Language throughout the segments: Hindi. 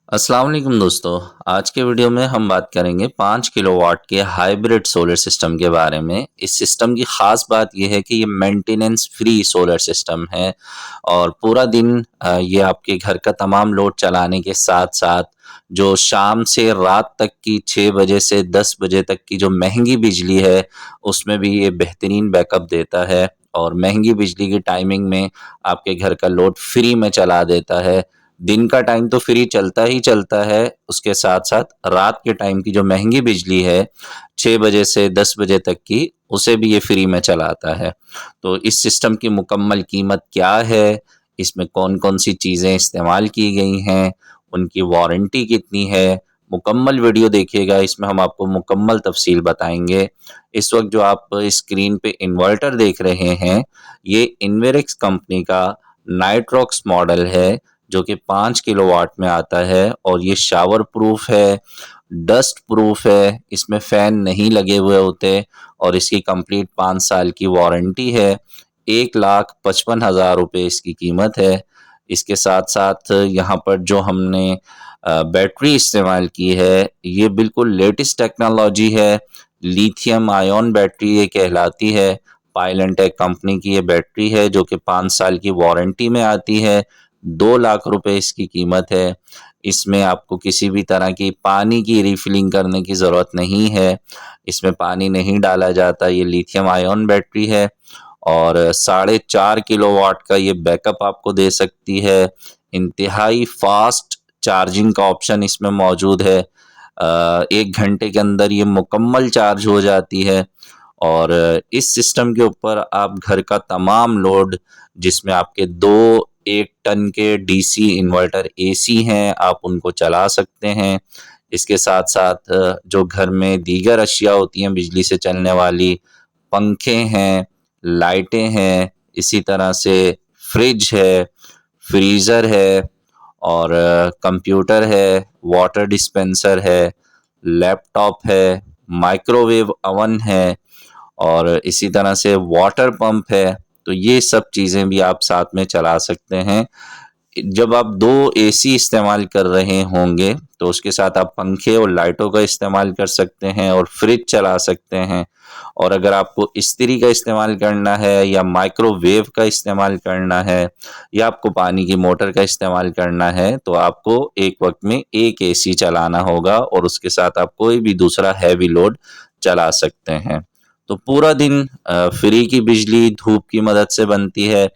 अस्सलाम वालेकुम दोस्तों। आज के वीडियो में हम बात करेंगे 5 किलोवाट के हाइब्रिड सोलर सिस्टम के बारे में। इस सिस्टम की ख़ास बात यह है कि ये मेंटेनेंस फ्री सोलर सिस्टम है और पूरा दिन ये आपके घर का तमाम लोड चलाने के साथ-साथ जो शाम से रात तक की 6 बजे से 10 बजे तक की जो महँगी बिजली है, उसमें भी ये बेहतरीन बैकअप देता है और महँगी बिजली की टाइमिंग में आपके घर का लोड फ्री में चला देता है। दिन का टाइम तो फ्री चलता ही चलता है, उसके साथ-साथ रात के टाइम की जो महँगी बिजली है, 6 बजे से 10 बजे तक की, उसे भी ये फ्री में चलाता है। तो इस सिस्टम की मुकम्मल कीमत क्या है? इसमें कौन-कौन सी चीज़ें इस्तेमाल की गई हैं? उनकी वारंटी कितनी है? मुकम्मल वीडियो देखिएगा, इसमें हम आपको मुकम्मल तफ़सील बताएँगे। इस वक़्त जो आप स्क्रीन पे इन्वर्टर देख रहे हैं, ये इन्वेरिक्स कंपनी का नाइट्रॉक्स मॉडल है, जो कि 5 किलोवाट में आता है और ये शावर प्रूफ है, डस्ट प्रूफ है, इसमें फ़ैन नहीं लगे हुए होते और इसकी कंप्लीट 5 साल की वारंटी है। 1,55,000 रुपए इसकी कीमत है। इसके साथ-साथ यहाँ पर जो हमने बैटरी इस्तेमाल की है, ये बिल्कुल लेटेस्ट टेक्नोलॉजी है। लिथियम आयन बैटरी ये कहलाती है। पायलेंटेक कंपनी की ये बैटरी है जो कि 5 साल की वारंटी में आती है। 2 लाख रुपए इसकी कीमत है। इसमें आपको किसी भी तरह की पानी की रिफिलिंग करने की ज़रूरत नहीं है। इसमें पानी नहीं डाला जाता, ये लिथियम आयन बैटरी है और 4.5 किलोवाट का ये बैकअप आपको दे सकती है। इंतहाई फ़ास्ट चार्जिंग का ऑप्शन इसमें मौजूद है। 1 घंटे के अंदर ये मुकम्मल चार्ज हो जाती है और इस सिस्टम के ऊपर आप घर का तमाम लोड जिसमें आपके 2 1 टन के डीसी इन्वर्टर एसी हैं, आप उनको चला सकते हैं। इसके साथ-साथ जो घर में दीगर अशिया होती हैं बिजली से चलने वाली, पंखे हैं, लाइटें हैं, इसी तरह से फ्रिज है, फ्रीज़र है और कंप्यूटर है, वाटर डिस्पेंसर है, लैपटॉप है, माइक्रोवेव ओवन है और इसी तरह से वाटर पंप है। तो ये सब चीज़ें भी आप साथ में चला सकते हैं। जब आप 2 एसी इस्तेमाल कर रहे होंगे, तो उसके साथ आप पंखे और लाइटों का इस्तेमाल कर सकते हैं और फ्रिज चला सकते हैं और अगर आपको इस्त्री का इस्तेमाल करना है या माइक्रोवेव का इस्तेमाल करना है या आपको पानी की मोटर का इस्तेमाल करना है, तो आपको एक वक़्त में 1 एसी चलाना होगा और उसके साथ आप कोई भी दूसरा हैवी लोड चला सकते हैं। तो पूरा दिन फ्री की बिजली धूप की मदद से बनती है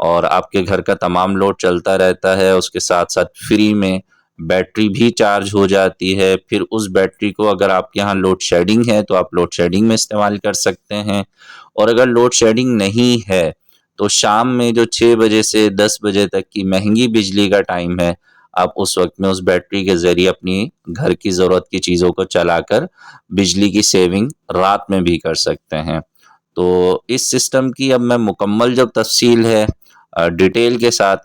और आपके घर का तमाम लोड चलता रहता है। उसके साथ-साथ फ्री में बैटरी भी चार्ज हो जाती है। फिर उस बैटरी को अगर आपके यहाँ लोड शेडिंग है, तो आप लोड शेडिंग में इस्तेमाल कर सकते हैं और अगर लोड शेडिंग नहीं है, तो शाम में जो 6 बजे से 10 बजे तक की महँगी बिजली का टाइम है, आप उस वक़्त में उस बैटरी के ज़रिए अपनी घर की ज़रूरत की चीज़ों को चलाकर बिजली की सेविंग रात में भी कर सकते हैं। तो इस सिस्टम की अब मैं मुकम्मल जो तफ़सील है डिटेल के साथ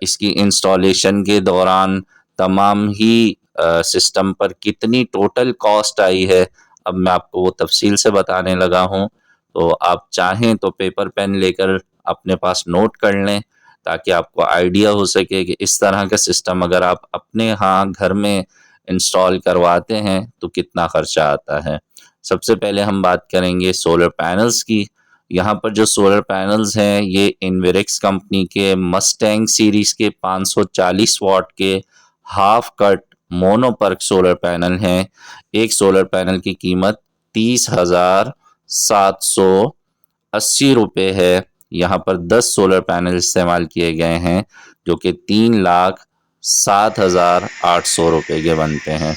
इसकी इंस्टॉलेशन के दौरान तमाम ही सिस्टम पर कितनी टोटल कॉस्ट आई है, अब मैं आपको वो तफ़सील से बताने लगा हूँ। तो आप चाहें तो पेपर पेन लेकर अपने पास नोट कर लें, ताकि आपको आइडिया हो सके कि इस तरह का सिस्टम अगर आप अपने यहाँ घर में इंस्टॉल करवाते हैं, तो कितना खर्चा आता है। सबसे पहले हम बात करेंगे सोलर पैनल्स की। यहाँ पर जो सोलर पैनल्स हैं, ये इन्वेरिक्स कंपनी के मस्टैंग सीरीज़ के 540 वॉट के half cut mono PERC solar panel हैं। एक सोलर पैनल की कीमत 30,780 रुपये है। यहाँ पर 10 सोलर पैनल इस्तेमाल किए गए हैं, जो कि 3,07,800 रुपये के बनते हैं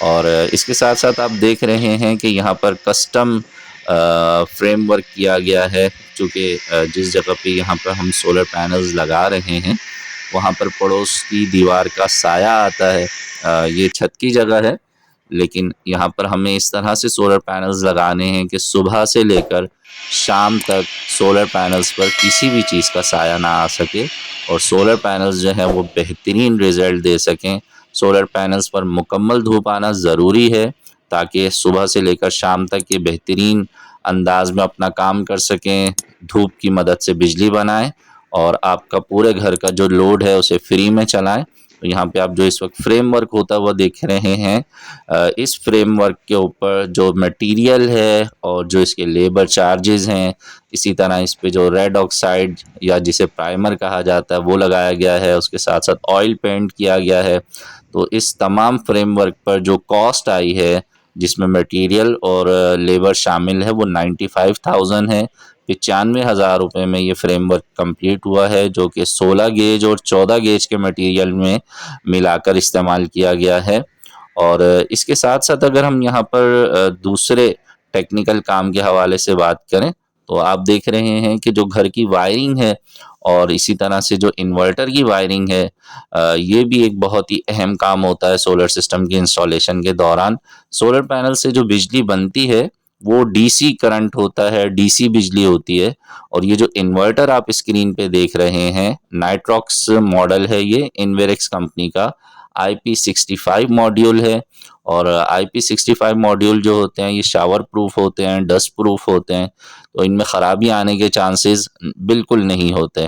और इसके साथ-साथ आप देख रहे हैं कि यहाँ पर कस्टम फ्रेमवर्क किया गया है, चूँकि जिस जगह पे यहाँ पर हम सोलर पैनल्स लगा रहे हैं, वहाँ पर पड़ोस की दीवार का साया आता है। ये छत की जगह है, लेकिन यहाँ पर हमें इस तरह से सोलर पैनल्स लगाने हैं कि सुबह से लेकर शाम तक सोलर पैनल्स पर किसी भी चीज़ का साया ना आ सके और सोलर पैनल्स जो हैं वो बेहतरीन रिज़ल्ट दे सकें। सोलर पैनल्स पर मुकम्मल धूप आना ज़रूरी है, ताकि सुबह से लेकर शाम तक ये बेहतरीन अंदाज में अपना काम कर सकें, धूप की मदद से बिजली बनाएँ और आपका पूरे घर का जो लोड है उसे फ्री में चलाएँ। तो यहाँ पे आप जो इस वक्त फ्रेमवर्क होता हुआ देख रहे हैं, इस फ्रेमवर्क के ऊपर जो मटेरियल है और जो इसके लेबर चार्जेस हैं, इसी तरह इस पे जो रेड ऑक्साइड या जिसे प्राइमर कहा जाता है वो लगाया गया है, उसके साथ साथ ऑयल पेंट किया गया है। तो इस तमाम फ्रेमवर्क पर जो कॉस्ट आई है, जिसमें मटेरियल और लेबर शामिल है, वो 95,000 है। 95,000 रुपये में ये फ्रेमवर्क कंप्लीट हुआ है, जो कि 16 गेज और 14 गेज के मटेरियल में मिलाकर इस्तेमाल किया गया है। और इसके साथ साथ अगर हम यहाँ पर दूसरे टेक्निकल काम के हवाले से बात करें, तो आप देख रहे हैं कि जो घर की वायरिंग है और इसी तरह से जो इन्वर्टर की वायरिंग है, ये भी एक बहुत ही अहम काम होता है सोलर सिस्टम की इंस्टॉलेशन के दौरान। सोलर पैनल से जो बिजली बनती है वो डीसी करंट होता है, डीसी बिजली होती है। और ये जो इन्वर्टर आप स्क्रीन पे देख रहे हैं, नाइट्रॉक्स मॉडल है, ये इन्वेरेक्स कंपनी का IP65 मॉड्यूल है। और IP65 मॉड्यूल जो होते हैं ये शावर प्रूफ होते हैं, डस्ट प्रूफ होते हैं, तो इनमें ख़राबी आने के चांसेस बिल्कुल नहीं होते।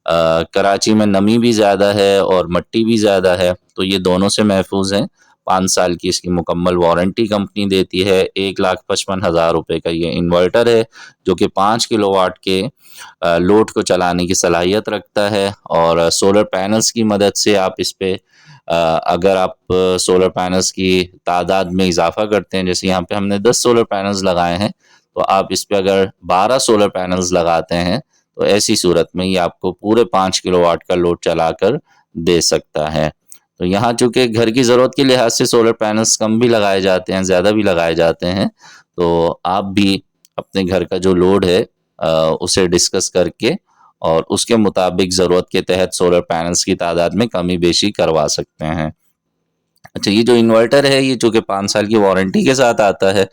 कराची में नमी भी ज़्यादा है और मिट्टी भी ज़्यादा है, तो ये दोनों से महफूज हैं। 5 साल की इसकी मुकम्मल वारंटी कंपनी देती है। 1,55,000 रुपये का ये इन्वर्टर है, जो कि 5 किलोवाट के लोड को चलाने की सलाहियत रखता है। और सोलर पैनल्स की मदद से आप इस पे अगर आप सोलर पैनल्स की तादाद में इजाफा करते हैं, जैसे यहाँ पे हमने 10 सोलर पैनल्स लगाए हैं, तो आप इस पे अगर 12 सोलर पैनल्स लगाते हैं, तो ऐसी सूरत में ये आपको पूरे 5 किलोवाट का लोड चलाकर दे सकता है। तो यहाँ चूंकि घर की ज़रूरत के लिहाज से सोलर पैनल्स कम भी लगाए जाते हैं, ज़्यादा भी लगाए जाते हैं, तो आप भी अपने घर का जो लोड है उसे डिस्कस करके और उसके मुताबिक ज़रूरत के तहत सोलर पैनल्स की तादाद में कमी बेशी करवा सकते हैं। अच्छा, ये जो इन्वर्टर है ये चूँकि 5 साल की वारंटी के साथ आता है।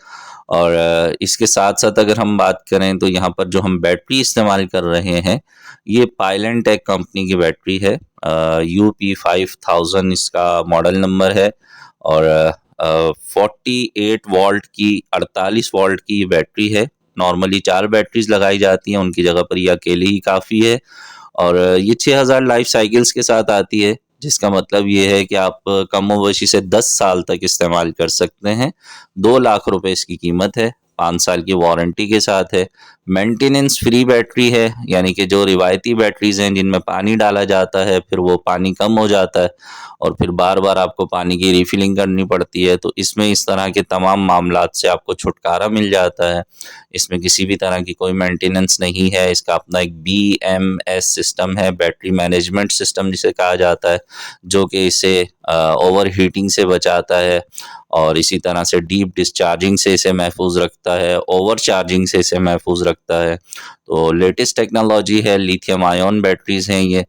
और इसके साथ-साथ अगर हम बात करें तो यहाँ पर जो हम बैटरी इस्तेमाल कर रहे हैं, ये पायलेंटेक कंपनी की बैटरी है। UP5000 इसका मॉडल नंबर है। और 48 वोल्ट की 48 वोल्ट की ये बैटरी है। नॉर्मली 4 बैटरीज लगाई जाती हैं, उनकी जगह पर ये अकेली ही काफ़ी है। और ये 6000 लाइफ साइकिल्स के साथ आती है, जिसका मतलब ये है कि आप कमोबेशी से 10 साल तक इस्तेमाल कर सकते हैं। 2 लाख रुपए इसकी कीमत है, 5 साल की वारंटी के साथ है। मेंटेनेंस फ्री बैटरी है, यानी कि जो रिवायती बैटरीज हैं जिनमें पानी डाला जाता है, फिर वो पानी कम हो जाता है और फिर बार बार आपको पानी की रिफिलिंग करनी पड़ती है, तो इसमें इस तरह के तमाम मामलात से आपको छुटकारा मिल जाता है। इसमें किसी भी तरह की कोई मेंटेनेंस नहीं है। इसका अपना एक BMS सिस्टम है, बैटरी मैनेजमेंट सिस्टम जिसे कहा जाता है, जो कि इसे ओवर हीटिंग से बचाता है और इसी तरह से डीप डिस्चार्जिंग से इसे महफूज रखता है, ओवर चार्जिंग से इसे महफूज रखता है। तो लेटेस्ट टेक्नोलॉजी है, लिथियम आयन बैटरीज हैं ये।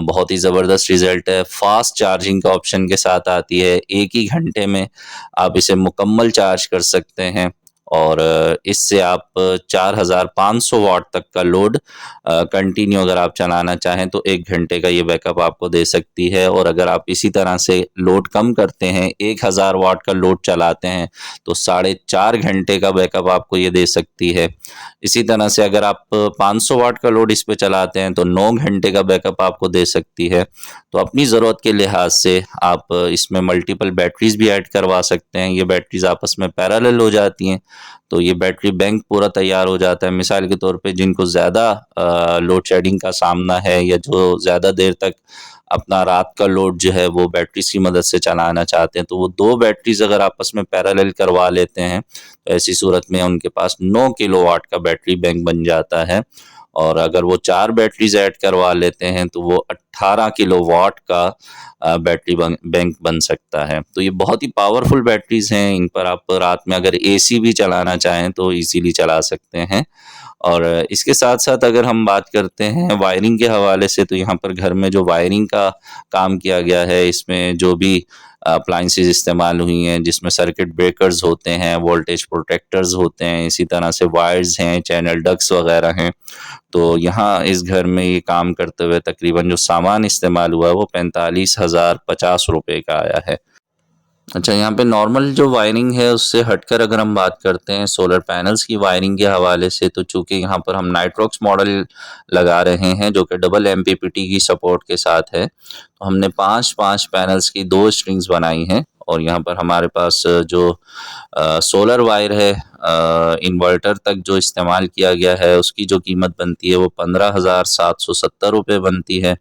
बहुत ही ज़बरदस्त रिजल्ट है। फास्ट चार्जिंग का ऑप्शन के साथ आती है, 1 ही घंटे में आप इसे मुकम्मल चार्ज कर सकते हैं। और इससे आप 4500 वाट तक का लोड कंटिन्यू अगर आप चलाना चाहें तो 1 घंटे का ये बैकअप आपको दे सकती है। और अगर आप इसी तरह से लोड कम करते हैं, 1000 वाट का लोड चलाते हैं, तो 4.5 घंटे का बैकअप आपको ये दे सकती है। इसी तरह से अगर आप 500 वाट का लोड इस पे चलाते हैं तो 9 घंटे का बैकअप आपको दे सकती है। तो अपनी ज़रूरत के लिहाज से आप इसमें मल्टीपल बैटरीज भी ऐड करवा सकते हैं। ये बैटरीज आपस में पैरेलल हो जाती हैं, तो ये बैटरी बैंक पूरा तैयार हो जाता है। मिसाल के तौर पे जिनको ज़्यादा लोड शेडिंग का सामना है या जो ज़्यादा देर तक अपना रात का लोड जो है वो बैटरीज की मदद से चलाना चाहते हैं, तो वो 2 बैटरीज अगर आपस में पैरेलल करवा लेते हैं, तो ऐसी सूरत में उनके पास 9 किलोवाट का बैटरी बैंक बन जाता है। और अगर वो 4 बैटरीज ऐड करवा लेते हैं तो वो 18 किलोवाट का बैटरी बैंक बन सकता है। तो ये बहुत ही पावरफुल बैटरीज हैं। इन पर आप रात में अगर AC भी चलाना चाहें तो इजीली चला सकते हैं। और इसके साथ साथ अगर हम बात करते हैं वायरिंग के हवाले से, तो यहाँ पर घर में जो वायरिंग का काम किया गया है, इसमें जो भी अप्लाइंसेस इस्तेमाल हुई हैं, जिसमें सर्किट ब्रेकर्स होते हैं, वोल्टेज प्रोटेक्टर्स होते हैं, इसी तरह से वायर्स हैं, चैनल डक्स वगैरह हैं। तो यहाँ इस घर में ये काम करते हुए तकरीबन जो सामान इस्तेमाल हुआ है वो 45,050 रुपये का आया है। अच्छा, यहाँ पे नॉर्मल जो वायरिंग है उससे हटकर अगर हम बात करते हैं सोलर पैनल्स की वायरिंग के हवाले से, तो चूँकि यहाँ पर हम नाइट्रॉक्स मॉडल लगा रहे हैं जो कि डबल एमपीपीटी की सपोर्ट के साथ है। तो हमने 5-5 पैनल्स की 2 स्ट्रिंग्स बनाई हैं और यहाँ पर हमारे पास जो सोलर वायर है, इन्वर्टर तक जो इस्तेमाल किया गया है उसकी जो कीमत बनती है वो 15,770 रुपये बनती है।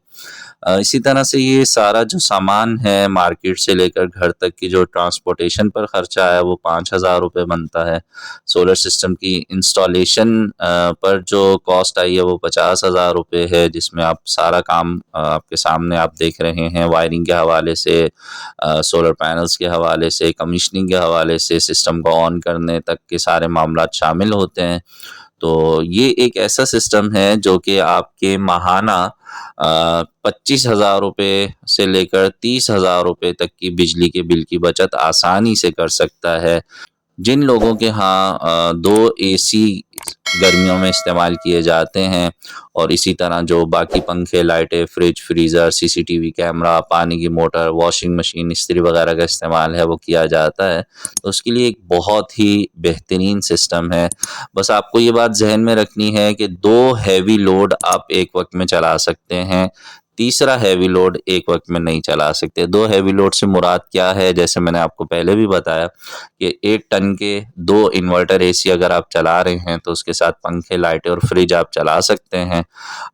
इसी तरह से ये सारा जो सामान है मार्केट से लेकर घर तक की जो ट्रांसपोर्टेशन पर खर्चा है वो 5,000 रुपये बनता है। सोलर सिस्टम की इंस्टॉलेशन पर जो कॉस्ट आई है वो 50,000 रुपये है, जिसमें आप सारा काम आपके सामने आप देख रहे हैं, वायरिंग के हवाले से, सोलर पैनल्स के हवाले से, कमीशनिंग के हवाले से, सिस्टम को ऑन करने तक के सारे मामलात शामिल होते हैं। तो ये एक ऐसा सिस्टम है जो कि आपके माहाना 25,000 रुपये से लेकर 30,000 रुपये तक की बिजली के बिल की बचत आसानी से कर सकता है। जिन लोगों के यहाँ 2 एसी गर्मियों में इस्तेमाल किए जाते हैं और इसी तरह जो बाकी पंखे, लाइटें, फ्रिज, फ्रीज़र, सीसीटीवी कैमरा, पानी की मोटर, वॉशिंग मशीन, इस्त्री वगैरह का इस्तेमाल है वो किया जाता है, तो उसके लिए एक बहुत ही बेहतरीन सिस्टम है। बस आपको ये बात ज़हन में रखनी है कि 2 हैवी लोड आप एक वक़्त में चला सकते हैं, तीसरा हैवी लोड एक वक़्त में नहीं चला सकते। 2 हैवी लोड से मुराद क्या है? जैसे मैंने आपको पहले भी बताया कि 1 टन के 2 इन्वर्टर एसी अगर आप चला रहे हैं तो उसके साथ पंखे, लाइटें और फ्रिज आप चला सकते हैं।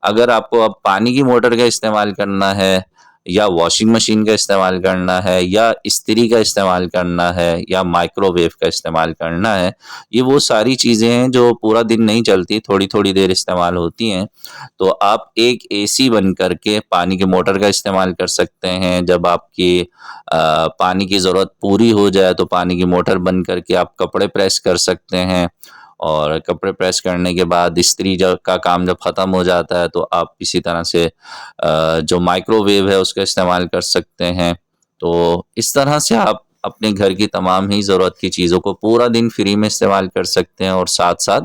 अगर आपको अब पानी की मोटर का इस्तेमाल करना है या वॉशिंग मशीन का इस्तेमाल करना है या इस्त्री का इस्तेमाल करना है या माइक्रोवेव का इस्तेमाल करना है, ये वो सारी चीज़ें हैं जो पूरा दिन नहीं चलती, थोड़ी-थोड़ी देर इस्तेमाल होती हैं। तो आप एक एसी बन कर के पानी की मोटर का इस्तेमाल कर सकते हैं। जब आपकी पानी की ज़रूरत पूरी हो जाए तो पानी की मोटर बंद करके आप कपड़े प्रेस कर सकते हैं और कपड़े प्रेस करने के बाद इस्त्री का काम जब ख़त्म हो जाता है तो आप इसी तरह से जो माइक्रोवेव है उसका इस्तेमाल कर सकते हैं। तो इस तरह से आप अपने घर की तमाम ही ज़रूरत की चीज़ों को पूरा दिन फ्री में इस्तेमाल कर सकते हैं और साथ-साथ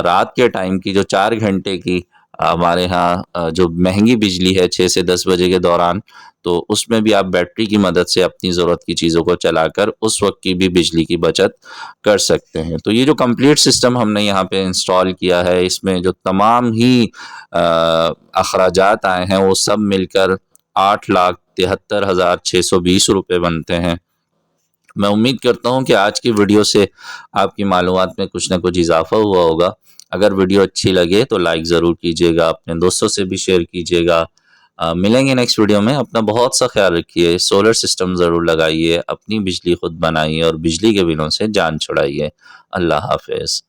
रात के टाइम की जो 4 घंटे की हमारे यहाँ जो महँगी बिजली है 6 से 10 बजे के दौरान, तो उसमें भी आप बैटरी की मदद से अपनी ज़रूरत की चीज़ों को चलाकर उस वक़्त की भी बिजली की बचत कर सकते हैं। तो ये जो कंप्लीट सिस्टम हमने यहाँ पे इंस्टॉल किया है, इसमें जो तमाम ही अखराजात आए हैं, वो सब मिलकर 8,73,620 रुपये बनते हैं। मैं उम्मीद करता हूँ कि आज की वीडियो से आपकी मालूमात में कुछ न कुछ इजाफ़ा हुआ होगा। अगर वीडियो अच्छी लगे तो लाइक ज़रूर कीजिएगा, अपने दोस्तों से भी शेयर कीजिएगा। मिलेंगे नेक्स्ट वीडियो में। अपना बहुत सा ख्याल रखिए, सोलर सिस्टम ज़रूर लगाइए, अपनी बिजली खुद बनाइए और बिजली के बिलों से जान छुड़ाइए। अल्लाह हाफ़िज़।